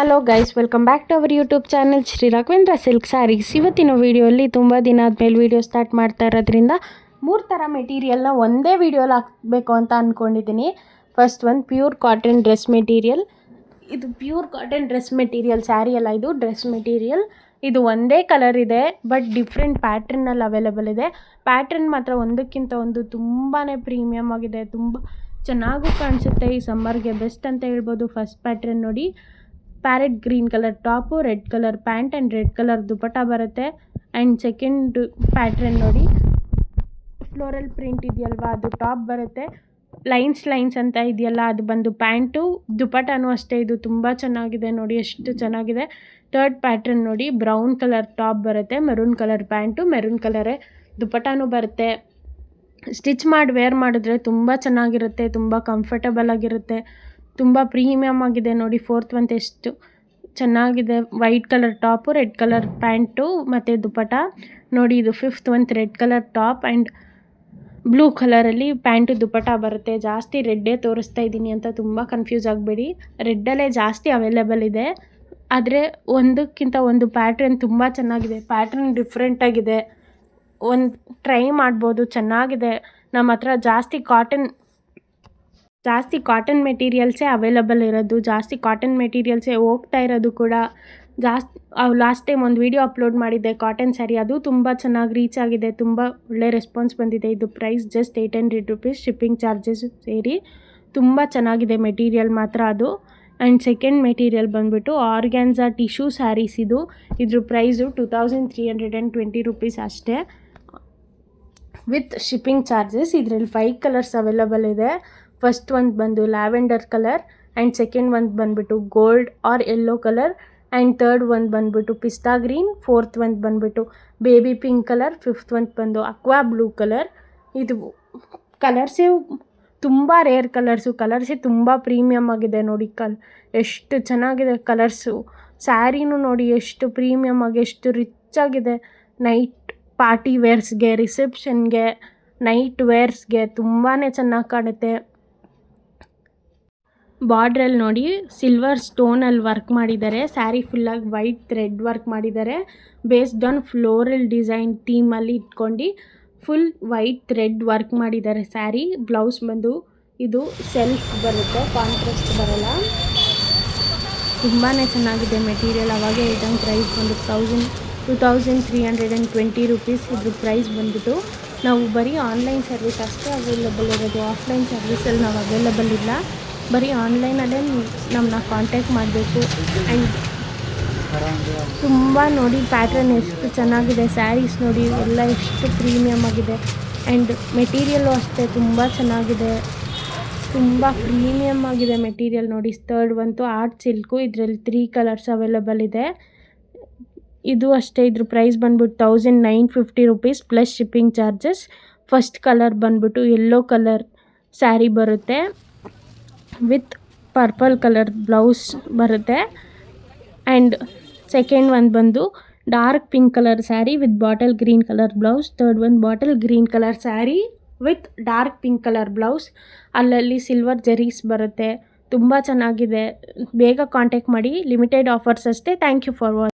Hello guys, welcome back to our YouTube channel Shri Raghavendra silk sarees. ಇವತ್ತಿನ ವೀಡಿಯೋಲಿ ತುಂಬ ದಿನ ಆದಮೇಲೆ ವೀಡಿಯೋ ಸ್ಟಾರ್ಟ್ ಮಾಡ್ತಾ ಇರೋದ್ರಿಂದ 3 ಥರ ಮೆಟೀರಿಯಲ್ನ ಒಂದೇ ವೀಡಿಯೋಲಿ ಹಾಕಬೇಕು ಅಂತ ಅಂದ್ಕೊಂಡಿದ್ದೀನಿ. ಫಸ್ಟ್ ಒಂದು ಪ್ಯೂರ್ ಕಾಟನ್ ಡ್ರೆಸ್ ಮೆಟೀರಿಯಲ್. ಇದು pure cotton dress material, sari ಅಲ್ಲ, ಇದು ಡ್ರೆಸ್ ಮೆಟೀರಿಯಲ್. ಇದು ಒಂದೇ ಕಲರ್ ಇದೆ, ಬಟ್ ಡಿಫ್ರೆಂಟ್ ಪ್ಯಾಟ್ರನ್ನಲ್ಲಿ ಅವೈಲೇಬಲ್ ಇದೆ. ಪ್ಯಾಟ್ರನ್ ಮಾತ್ರ ಒಂದಕ್ಕಿಂತ ಒಂದು ತುಂಬಾ ಪ್ರೀಮಿಯಮ್ ಆಗಿದೆ, ತುಂಬ ಚೆನ್ನಾಗೂ ಕಾಣಿಸುತ್ತೆ. ಈ ಸಮ್ಮರ್ಗೆ ಬೆಸ್ಟ್ ಅಂತ ಹೇಳ್ಬೋದು. ಫಸ್ಟ್ ಪ್ಯಾಟ್ರನ್ ನೋಡಿ, parrot green colour top, red colour pant and red colour dupatta ಬರುತ್ತೆ. ಆ್ಯಂಡ್ ಸೆಕೆಂಡ್ ಪ್ಯಾಟ್ರನ್ ನೋಡಿ, ಫ್ಲೋರಲ್ ಪ್ರಿಂಟ್ ಇದೆಯಲ್ವಾ, ಅದು ಟಾಪ್ ಬರುತ್ತೆ. ಲೈನ್ಸ್ ಅಂತ ಇದೆಯಲ್ಲ, ಅದು ಬಂದು ಪ್ಯಾಂಟು. ದುಪಟ್ಟನೂ ಅಷ್ಟೇ, ಇದು ತುಂಬ ಚೆನ್ನಾಗಿದೆ ನೋಡಿ, ಎಷ್ಟು ಚೆನ್ನಾಗಿದೆ. ಥರ್ಡ್ ಪ್ಯಾಟ್ರನ್ ನೋಡಿ, ಬ್ರೌನ್ ಕಲರ್ ಟಾಪ್ ಬರುತ್ತೆ, ಮೆರೂನ್ ಕಲರ್ ಪ್ಯಾಂಟು, ಮೆರೂನ್ ಕಲರೇ ದುಪಟ್ಟನೂ ಬರುತ್ತೆ. ಸ್ಟಿಚ್ ಮಾಡಿ ವೇರ್ ಮಾಡಿದ್ರೆ ತುಂಬ ಚೆನ್ನಾಗಿರುತ್ತೆ, ತುಂಬ ಕಂಫರ್ಟಬಲ್ ಆಗಿರುತ್ತೆ, ತುಂಬ ಪ್ರೀಮಿಯಮ್ ಆಗಿದೆ ನೋಡಿ. ಫೋರ್ತ್ ಒಂದು ಎಷ್ಟು ಚೆನ್ನಾಗಿದೆ, white colour top, red colour pant ಮತ್ತು ದುಪಟ್ಟ ನೋಡಿ. ಇದು ಫಿಫ್ತ್ ಒಂದು red colour top and blue ಕಲರಲ್ಲಿ ಪ್ಯಾಂಟು ದುಪಟ್ಟ ಬರುತ್ತೆ. ಜಾಸ್ತಿ ರೆಡ್ಡೇ ತೋರಿಸ್ತಾ ಇದ್ದೀನಿ ಅಂತ ತುಂಬ ಕನ್ಫ್ಯೂಸ್ ಆಗಬೇಡಿ, ರೆಡ್ಡಲ್ಲೇ ಜಾಸ್ತಿ ಅವೈಲೇಬಲ್ ಇದೆ. ಆದರೆ ಒಂದಕ್ಕಿಂತ ಒಂದು ಪ್ಯಾಟ್ರನ್ ತುಂಬ ಚೆನ್ನಾಗಿದೆ, ಪ್ಯಾಟ್ರನ್ ಡಿಫ್ರೆಂಟಾಗಿದೆ, ಒಂದು ಟ್ರೈ ಮಾಡ್ಬೋದು, ಚೆನ್ನಾಗಿದೆ. ನಮ್ಮ ಹತ್ರ ಜಾಸ್ತಿ ಕಾಟನ್ ಮೆಟೀರಿಯಲ್ಸೇ ಅವೈಲೇಬಲ್ ಇರೋದು, ಜಾಸ್ತಿ ಕಾಟನ್ ಮೆಟೀರಿಯಲ್ಸೇ ಹೋಗ್ತಾ ಇರೋದು ಕೂಡ ಜಾಸ್ತಿ. ಲಾಸ್ಟ್ ಟೈಮ್ ಒಂದು ವೀಡಿಯೋ ಅಪ್ಲೋಡ್ ಮಾಡಿದ್ದೆ ಕಾಟನ್ ಸ್ಯಾರಿ, ಅದು ತುಂಬ ಚೆನ್ನಾಗಿ ರೀಚ್ ಆಗಿದೆ, ತುಂಬ ಒಳ್ಳೆ ರೆಸ್ಪಾನ್ಸ್ ಬಂದಿದೆ. ಇದು price just 800 rupees, shipping charges ಸೇರಿ. ತುಂಬ ಚೆನ್ನಾಗಿದೆ ಮೆಟೀರಿಯಲ್ ಮಾತ್ರ ಅದು. ಆ್ಯಂಡ್ ಸೆಕೆಂಡ್ ಮೆಟೀರಿಯಲ್ ಬಂದುಬಿಟ್ಟು ಆರ್ಗ್ಯಾನ್ಸಾ ಟಿಶ್ಯೂ ಸ್ಯಾರೀಸ್. ಇದ್ರ ಪ್ರೈಸು 2320 ರುಪೀಸ್ ಅಷ್ಟೇ, ವಿತ್ ಶಿಪ್ಪಿಂಗ್ ಚಾರ್ಜಸ್. ಇದರಲ್ಲಿ 5 ಕಲರ್ಸ್ ಅವೈಲೇಬಲ್ ಇದೆ. ಫಸ್ಟ್ ಒಂದು ಬಂದು ಲ್ಯಾವೆಂಡರ್ ಕಲರ್, ಆ್ಯಂಡ್ ಸೆಕೆಂಡ್ ಒಂದು ಬಂದುಬಿಟ್ಟು gold or yellow colour, and third ಒಂದು ಬಂದುಬಿಟ್ಟು ಪಿಸ್ತಾ ಗ್ರೀನ್, ಫೋರ್ತ್ ಒಂದು ಬಂದುಬಿಟ್ಟು ಬೇಬಿ ಪಿಂಕ್ ಕಲರ್, ಫಿಫ್ತ್ ಒಂದು ಬಂದು ಅಕ್ವಾ ಬ್ಲೂ ಕಲರ್. ಇದು ಕಲರ್ಸೇ ತುಂಬ ರೇರ್ ಕಲರ್ಸೇ ತುಂಬ ಪ್ರೀಮಿಯಮ್ ಆಗಿದೆ ನೋಡಿ. ಎಷ್ಟು ಚೆನ್ನಾಗಿದೆ ಕಲರ್ಸು. ಸ್ಯಾರಿನೂ ನೋಡಿ ಎಷ್ಟು ಪ್ರೀಮಿಯಮ್ ಆಗಿ, ಎಷ್ಟು ರಿಚ್ ಆಗಿದೆ. ನೈಟ್ ಪಾರ್ಟಿ ವೇರ್ಸ್ಗೆ, ರಿಸೆಪ್ಷನ್ಗೆ, ನೈಟ್ ವೇರ್ಸ್ಗೆ ತುಂಬಾ ಚೆನ್ನಾಗಿ ಕಾಣುತ್ತೆ. ಬಾರ್ಡ್ರಲ್ಲಿ ನೋಡಿ ಸಿಲ್ವರ್ ಸ್ಟೋನಲ್ಲಿ ವರ್ಕ್ ಮಾಡಿದ್ದಾರೆ, ಸ್ಯಾರಿ ಫುಲ್ಲಾಗಿ ವೈಟ್ ಥ್ರೆಡ್ ವರ್ಕ್ ಮಾಡಿದ್ದಾರೆ. ಬೇಸ್ಡ್ ಆನ್ ಫ್ಲೋರಲ್ ಡಿಸೈನ್ ಥೀಮಲ್ಲಿ ಇಟ್ಕೊಂಡು ಫುಲ್ ವೈಟ್ ಥ್ರೆಡ್ ವರ್ಕ್ ಮಾಡಿದ್ದಾರೆ ಸ್ಯಾರಿ. ಬ್ಲೌಸ್ ಬಂದು ಇದು ಸೆಲ್ಫ್ ಬರುತ್ತೆ, ಕಾಂಟ್ರಾಸ್ಟ್ ಬರಲ್ಲ. ತುಂಬಾ ಚೆನ್ನಾಗಿದೆ ಮೆಟೀರಿಯಲ್. ಅವಾಗೇ ಇದ್ದಂಗೆ ಪ್ರೈಸ್ ಬಂದು 2320 ರುಪೀಸ್. ಇದ್ರ ಪ್ರೈಸ್ ಬಂದ್ಬಿಟ್ಟು. ನಾವು ಬರೀ ಆನ್ಲೈನ್ ಸರ್ವಿಸ್ ಅಷ್ಟೇ ಅವೈಲೇಬಲ್ ಇರೋದು, ಆಫ್ಲೈನ್ ಸರ್ವಿಸಲ್ಲಿ ನಾವು ಅವೈಲೇಬಲ್ ಇಲ್ಲ. ಬರೀ ಆನ್ಲೈನಲ್ಲೇ ನಮ್ಮನ್ನ ಕಾಂಟ್ಯಾಕ್ಟ್ ಮಾಡಬೇಕು. ಆ್ಯಂಡ್ ತುಂಬ ನೋಡಿ ಪ್ಯಾಟ್ರನ್ ಎಷ್ಟು ಚೆನ್ನಾಗಿದೆ, ಸ್ಯಾರೀಸ್ ನೋಡಿ ಎಲ್ಲ ಎಷ್ಟು ಪ್ರೀಮಿಯಮ್ ಆಗಿದೆ. ಆ್ಯಂಡ್ ಮೆಟೀರಿಯಲ್ಲು ಅಷ್ಟೇ ತುಂಬ ಚೆನ್ನಾಗಿದೆ, ತುಂಬ ಪ್ರೀಮಿಯಮ್ ಆಗಿದೆ ಮೆಟೀರಿಯಲ್ ನೋಡಿ. ಥರ್ಡ್ ಬಂತು ಆರ್ಟ್ ಸಿಲ್ಕು, ಇದರಲ್ಲಿ 3 ಕಲರ್ಸ್ ಅವೈಲೇಬಲ್ ಇದೆ. ಇದು ಅಷ್ಟೇ, ಇದ್ರ ಪ್ರೈಸ್ ಬಂದ್ಬಿಟ್ಟು 1950 rupees plus shipping charges. First colour ಬಂದ್ಬಿಟ್ಟು ಯೆಲ್ಲೋ ಕಲರ್ ಸ್ಯಾರಿ ಬರುತ್ತೆ, ವಿತ್ ಪರ್ಪಲ್ ಕಲರ್ ಬ್ಲೌಸ್ ಬರುತ್ತೆ. ಆ್ಯಂಡ್ ಸೆಕೆಂಡ್ ಒಂದು ಬಂದು dark pink colour saree with bottle green colour blouse. Third ಒಂದು bottle green colour saree with dark pink colour blouse. ಅಲ್ಲಲ್ಲಿ silver zaris ಬರುತ್ತೆ, ತುಂಬ ಚೆನ್ನಾಗಿದೆ. ಬೇಗ ಕಾಂಟ್ಯಾಕ್ಟ್ ಮಾಡಿ, ಲಿಮಿಟೆಡ್ ಆಫರ್ಸ್ ಅಷ್ಟೇ. Thank you for watching.